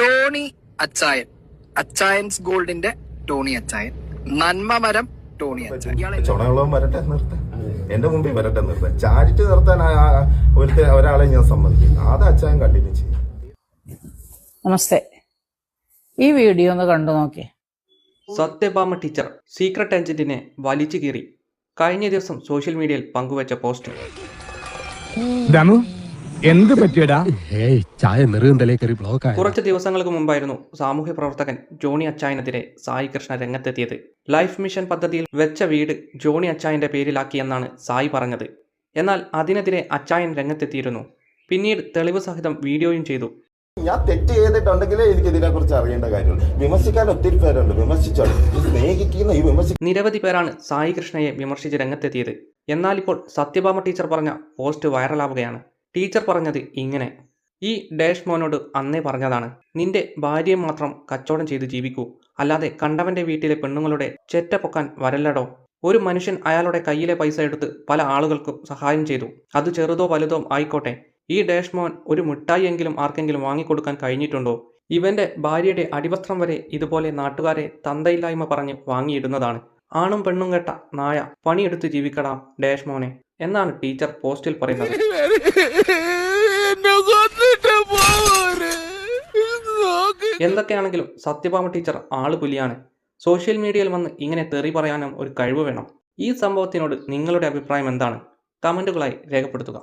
Tony അച്ചായൻ, അച്ചായൻസ് ഗോൾഡിന്റെ Tony അച്ചായൻ, നന്മമരം ടോണി അച്ചായൻ. ചുണയുള്ളവൻ വരട്ടെ നിർത്താൻ, എന്റെ മുമ്പിൽ വരട്ടെ നിർത്താൻ. ചാരിറ്റി നിർത്താൻ ഒരാളെ ഞാൻ സമ്മതിക്കും. അത് അച്ചായൻ കണ്ടിന്യൂ ചെയ്യും. നമസ്തേ. ഈ വീഡിയോ ഒന്ന് കണ്ടു നോക്കി. സത്യഭാമ ടീച്ചർ സീക്രട്ട് ഏജന്റിനെ വലിച്ചു കീറി കഴിഞ്ഞ ദിവസം സോഷ്യൽ മീഡിയയിൽ പങ്കുവച്ച പോസ്റ്റ്. എന്ത് പറ്റിയടാ? കുറച്ച് ദിവസങ്ങൾക്ക് മുമ്പായിരുന്നു സാമൂഹ്യ പ്രവർത്തകൻ ജോണി അച്ചായനെതിരെ സായി കൃഷ്ണ രംഗത്തെത്തിയത്. ലൈഫ് മിഷൻ പദ്ധതിയിൽ വെച്ച വീട് ജോണി അച്ചായന്റെ പേരിലാക്കിയെന്നാണ് സായി പറഞ്ഞത്. എന്നാൽ അതിനെതിരെ അച്ചായൻ രംഗത്തെത്തിയിരുന്നു. പിന്നീട് തെളിവ് സഹിതം വീഡിയോയും ചെയ്തു. ഞാൻ തെറ്റ് ചെയ്തിട്ടുണ്ടെങ്കിലേ എനിക്ക് ഇതിനെ കുറിച്ച് അറിയേണ്ട കാര്യമുള്ളൂ. വിമർശിക്കാൻ ഒത്തിരി പേരുണ്ട്, വിമർശിച്ചോളൂ. സ്നേഹിക്കുന്ന നിരവധി പേരാണ് സായി കൃഷ്ണയെ വിമർശിച്ച് രംഗത്തെത്തിയത്. എന്നാൽ ഇപ്പോൾ സത്യഭാമ ടീച്ചർ പറഞ്ഞ പോസ്റ്റ് വൈറലാവുകയാണ്. ടീച്ചർ പറഞ്ഞത് ഇങ്ങനെ: ഈ ഡാഷ് മോനോട് അന്നേ പറഞ്ഞതാണ്, നിന്റെ ഭാര്യയെ മാത്രം കച്ചവടം ചെയ്ത് ജീവിക്കൂ, അല്ലാതെ കണ്ടവന്റെ വീട്ടിലെ പെണ്ണുങ്ങളുടെ ചെറ്റ പൊക്കാൻ വരല്ലടോ. ഒരു മനുഷ്യൻ അയാളുടെ കയ്യിലെ പൈസ എടുത്ത് പല ആളുകൾക്കും സഹായം ചെയ്തു. അത് ചെറുതോ വലുതോ ആയിക്കോട്ടെ. ഈ ഡാഷ് മോൻ ഒരു മിഠായി എങ്കിലും ആർക്കെങ്കിലും വാങ്ങിക്കൊടുക്കാൻ കഴിഞ്ഞിട്ടുണ്ടോ? ഇവന്റെ ഭാര്യയുടെ അടിവസ്ത്രം വരെ ഇതുപോലെ നാട്ടുകാരെ തന്തയില്ലായ്മ പറഞ്ഞ് വാങ്ങിയിടുന്നതാണ്. ആണും പെണ്ണും കേട്ട നായ, പണിയെടുത്ത് ജീവിക്കടാം ഡാഷ് മോനെ എന്നാണ് ടീച്ചർ പോസ്റ്റിൽ പറയുന്നത്. എന്തൊക്കെയാണെങ്കിലും സത്യഭാമ ടീച്ചർ ആള് പുലിയാണ്. സോഷ്യൽ മീഡിയയിൽ വന്ന് ഇങ്ങനെ തെറി പറയാനും ഒരു കഴിവ് വേണം. ഈ സംഭവത്തിനോട് നിങ്ങളുടെ അഭിപ്രായം എന്താണ്? കമന്റുകളായി രേഖപ്പെടുത്തുക.